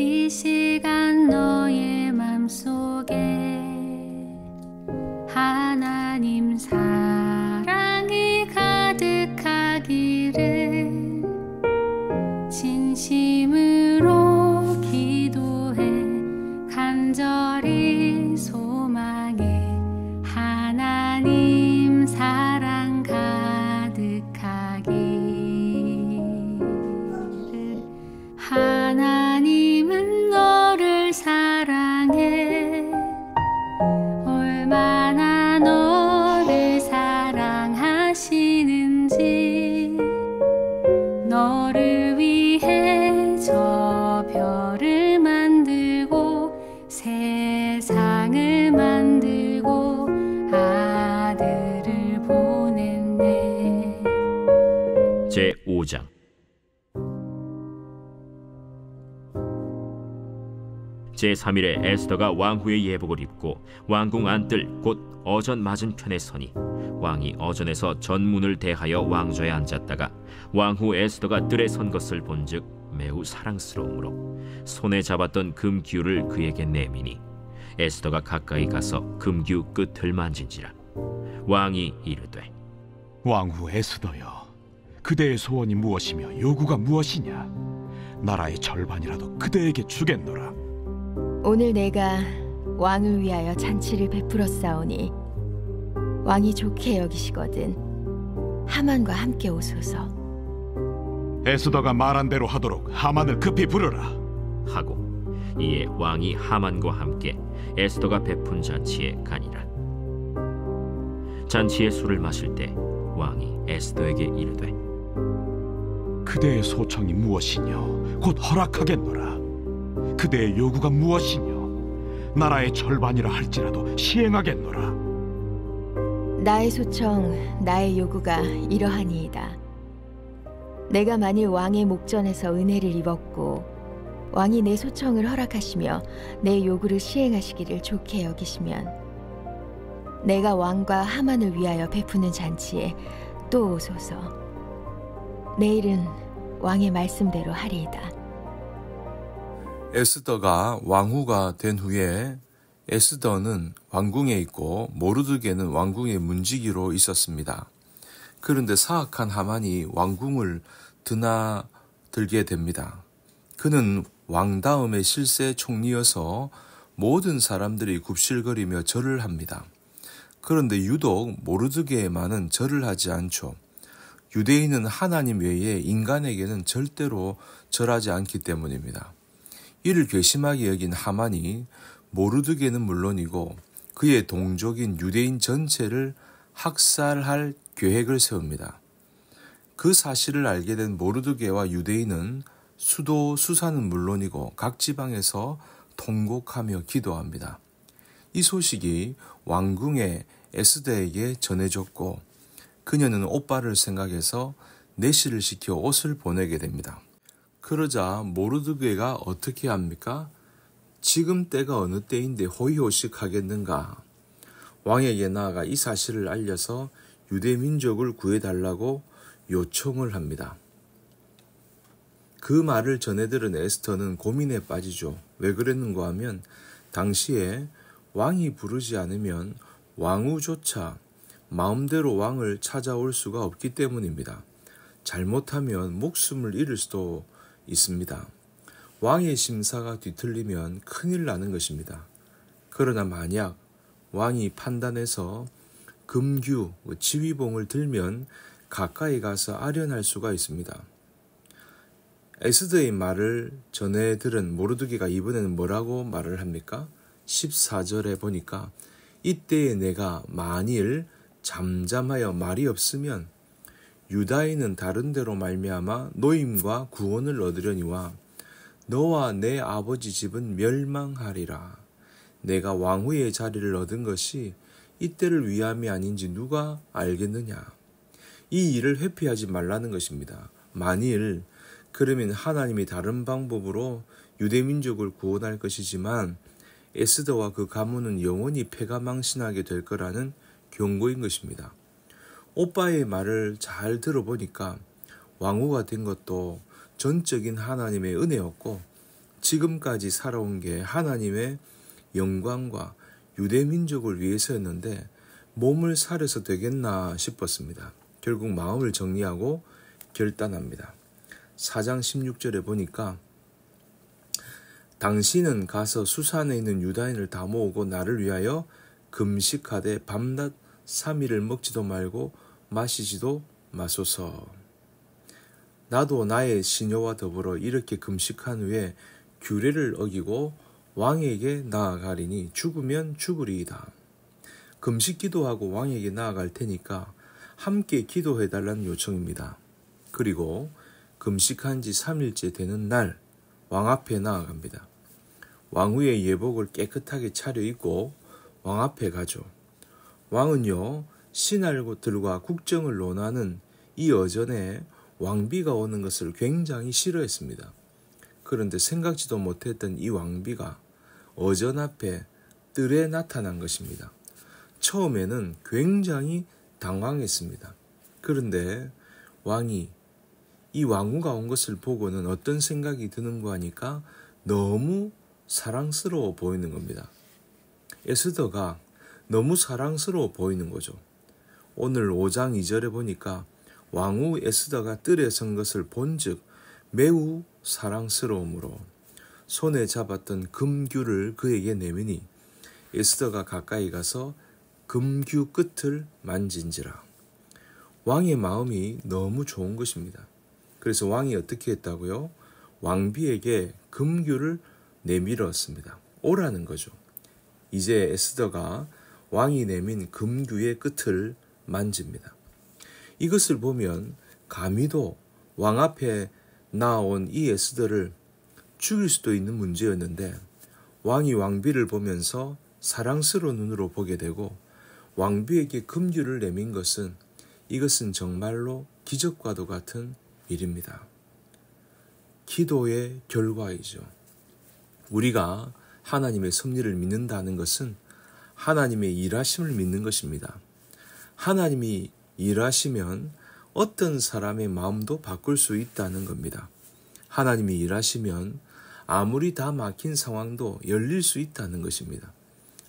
이 시간 너의 맘속에 하나님 사랑이 가득하기를 진심으로 기도해 간절히 소망해 하나님 사랑 가득하기를. 하나님은 너를 사랑해. 얼마나 너를 사랑하시는지. 너를 위해 저 별을 만들고 세상을 만들고 아들을 보냈네. 제5장. 제3일에 에스더가 왕후의 예복을 입고 왕궁 안뜰 곧 어전 맞은편에 서니 왕이 어전에서 전문을 대하여 왕좌에 앉았다가 왕후 에스더가 뜰에 선 것을 본즉 매우 사랑스러우므로 손에 잡았던 금규를 그에게 내미니 에스더가 가까이 가서 금규 끝을 만진지라. 왕이 이르되, 왕후 에스더여, 그대의 소원이 무엇이며 요구가 무엇이냐? 나라의 절반이라도 그대에게 주겠노라. 오늘 내가 왕을 위하여 잔치를 베풀었사오니 왕이 좋게 여기시거든 하만과 함께 오소서. 에스더가 말한 대로 하도록 하만을 급히 부르라 하고 이에 왕이 하만과 함께 에스더가 베푼 잔치에 가니라. 잔치의 술을 마실 때 왕이 에스더에게 이르되, 그대의 소청이 무엇이뇨? 곧 허락하겠노라. 그대의 요구가 무엇이뇨? 나라의 절반이라 할지라도 시행하겠노라. 나의 소청, 나의 요구가 이러하니이다. 내가 만일 왕의 목전에서 은혜를 입었고 왕이 내 소청을 허락하시며 내 요구를 시행하시기를 좋게 여기시면 내가 왕과 하만을 위하여 베푸는 잔치에 또 오소서. 내일은 왕의 말씀대로 하리이다. 에스더가 왕후가 된 후에 에스더는 왕궁에 있고 모르드게는 왕궁의 문지기로 있었습니다. 그런데 사악한 하만이 왕궁을 드나들게 됩니다. 그는 왕 다음의 실세 총리여서 모든 사람들이 굽실거리며 절을 합니다. 그런데 유독 모르드게에만은 절을 하지 않죠. 유대인은 하나님 외에 인간에게는 절대로 절하지 않기 때문입니다. 이를 괘씸하게 여긴 하만이 모르드게는 물론이고 그의 동족인 유대인 전체를 학살할 계획을 세웁니다. 그 사실을 알게 된 모르드게와 유대인은 수도 수사는 물론이고 각 지방에서 통곡하며 기도합니다. 이 소식이 왕궁의 에스더에게 전해졌고 그녀는 오빠를 생각해서 내시를 시켜 옷을 보내게 됩니다. 그러자 모르드게가 어떻게 합니까? 지금 때가 어느 때인데 호의호식하겠는가? 왕에게 나아가 이 사실을 알려서 유대 민족을 구해달라고 요청을 합니다. 그 말을 전해 들은 에스더는 고민에 빠지죠. 왜 그랬는가 하면 당시에 왕이 부르지 않으면 왕후조차 마음대로 왕을 찾아올 수가 없기 때문입니다. 잘못하면 목숨을 잃을 수도 있습니다. 왕의 심사가 뒤틀리면 큰일 나는 것입니다. 그러나 만약 왕이 판단해서 금규, 지휘봉을 들면 가까이 가서 아련할 수가 있습니다. 에스더의 말을 전해 들은 모르드게가 이번에는 뭐라고 말을 합니까? 14절에 보니까 이때에 내가 만일 잠잠하여 말이 없으면 유다인은 다른 데로 말미암아 노임과 구원을 얻으려니와 너와 내 아버지 집은 멸망하리라. 내가 왕후의 자리를 얻은 것이 이때를 위함이 아닌지 누가 알겠느냐. 이 일을 회피하지 말라는 것입니다. 만일 그러면 하나님이 다른 방법으로 유대민족을 구원할 것이지만 에스더와 그 가문은 영원히 패가망신하게 될 거라는 경고인 것입니다. 오빠의 말을 잘 들어보니까 왕후가 된 것도 전적인 하나님의 은혜였고 지금까지 살아온 게 하나님의 영광과 유대 민족을 위해서였는데 몸을 사려서 되겠나 싶었습니다. 결국 마음을 정리하고 결단합니다. 4장 16절에 보니까 당신은 가서 수산에 있는 유다인을 다 모으고 나를 위하여 금식하되 밤낮 3일을 먹지도 말고 마시지도 마소서. 나도 나의 시녀와 더불어 이렇게 금식한 후에 규례를 어기고 왕에게 나아가리니 죽으면 죽으리이다. 금식 기도하고 왕에게 나아갈 테니까 함께 기도해달라는 요청입니다. 그리고 금식한 지 3일째 되는 날 왕 앞에 나아갑니다. 왕후의 예복을 깨끗하게 차려입고 왕 앞에 가죠. 왕은요, 신하들과 국정을 논하는 이 어전에 왕비가 오는 것을 굉장히 싫어했습니다. 그런데 생각지도 못했던 이 왕비가 어전 앞에 뜰에 나타난 것입니다. 처음에는 굉장히 당황했습니다. 그런데 왕이 이 왕후가 온 것을 보고는 어떤 생각이 드는 거 하니까 너무 사랑스러워 보이는 겁니다. 에스더가 너무 사랑스러워 보이는 거죠. 오늘 5장 2절에 보니까 왕후 에스더가 뜰에 선 것을 본즉 매우 사랑스러움으로 손에 잡았던 금규를 그에게 내미니 에스더가 가까이 가서 금규 끝을 만진지라. 왕의 마음이 너무 좋은 것입니다. 그래서 왕이 어떻게 했다고요? 왕비에게 금규를 내밀었습니다. 오라는 거죠. 이제 에스더가 왕이 내민 금규의 끝을 만집니다. 이것을 보면 감히도 왕 앞에 나온 이 에스더를 죽일 수도 있는 문제였는데 왕이 왕비를 보면서 사랑스러운 눈으로 보게 되고 왕비에게 금규를 내민 것은 이것은 정말로 기적과도 같은 일입니다. 기도의 결과이죠. 우리가 하나님의 섭리를 믿는다는 것은 하나님의 일하심을 믿는 것입니다. 하나님이 일하시면 어떤 사람의 마음도 바꿀 수 있다는 겁니다. 하나님이 일하시면 아무리 다 막힌 상황도 열릴 수 있다는 것입니다.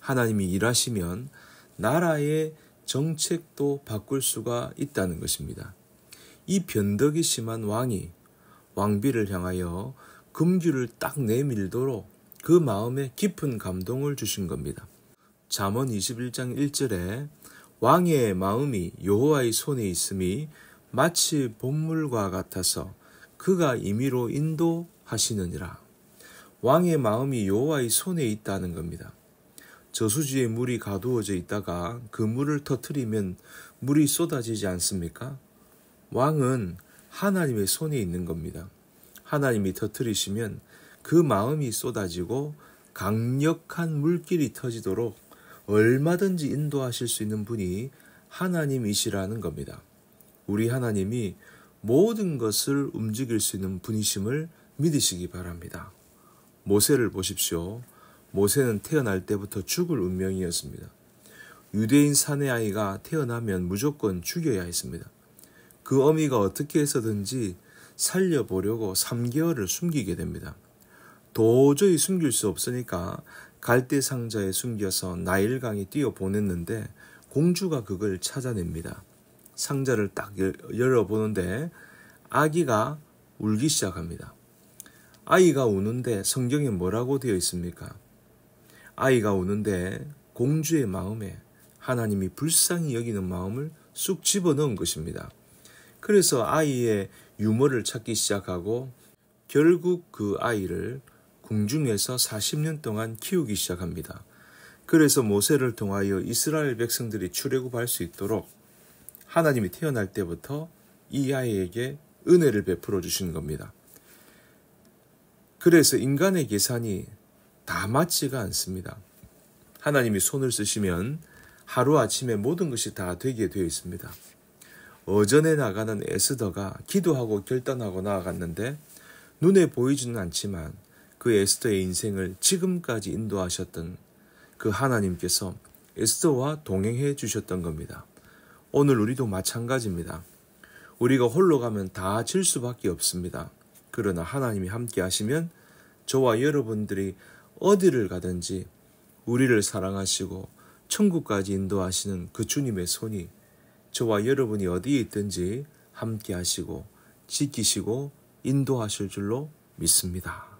하나님이 일하시면 나라의 정책도 바꿀 수가 있다는 것입니다. 이 변덕이 심한 왕이 왕비를 향하여 금규를 딱 내밀도록 그 마음에 깊은 감동을 주신 겁니다. 잠언 21장 1절에 왕의 마음이 여호와의 손에 있음이 마치 봇물과 같아서 그가 임의로 인도하시느니라. 왕의 마음이 여호와의 손에 있다는 겁니다. 저수지에 물이 가두어져 있다가 그 물을 터뜨리면 물이 쏟아지지 않습니까? 왕은 하나님의 손에 있는 겁니다. 하나님이 터뜨리시면 그 마음이 쏟아지고 강력한 물길이 터지도록 얼마든지 인도하실 수 있는 분이 하나님이시라는 겁니다. 우리 하나님이 모든 것을 움직일 수 있는 분이심을 믿으시기 바랍니다. 모세를 보십시오. 모세는 태어날 때부터 죽을 운명이었습니다. 유대인 사내 아이가 태어나면 무조건 죽여야 했습니다. 그 어미가 어떻게 해서든지 살려보려고 3개월을 숨기게 됩니다. 도저히 숨길 수 없으니까 갈대 상자에 숨겨서 나일강에 띄어보냈는데 공주가 그걸 찾아냅니다. 상자를 딱 열어보는데 아기가 울기 시작합니다. 아이가 우는데 성경에 뭐라고 되어 있습니까? 아이가 우는데 공주의 마음에 하나님이 불쌍히 여기는 마음을 쑥 집어넣은 것입니다. 그래서 아이의 유머를 찾기 시작하고 결국 그 아이를 궁중에서 40년 동안 키우기 시작합니다. 그래서 모세를 통하여 이스라엘 백성들이 출애굽할 수 있도록 하나님이 태어날 때부터 이 아이에게 은혜를 베풀어 주신 겁니다. 그래서 인간의 계산이 다 맞지가 않습니다. 하나님이 손을 쓰시면 하루아침에 모든 것이 다 되게 되어 있습니다. 어전에 나가는 에스더가 기도하고 결단하고 나아갔는데 눈에 보이지는 않지만 그 에스더의 인생을 지금까지 인도하셨던 그 하나님께서 에스더와 동행해 주셨던 겁니다. 오늘 우리도 마찬가지입니다. 우리가 홀로 가면 다 질 수밖에 없습니다. 그러나 하나님이 함께 하시면 저와 여러분들이 어디를 가든지 우리를 사랑하시고 천국까지 인도하시는 그 주님의 손이 저와 여러분이 어디에 있든지 함께 하시고 지키시고 인도하실 줄로 믿습니다.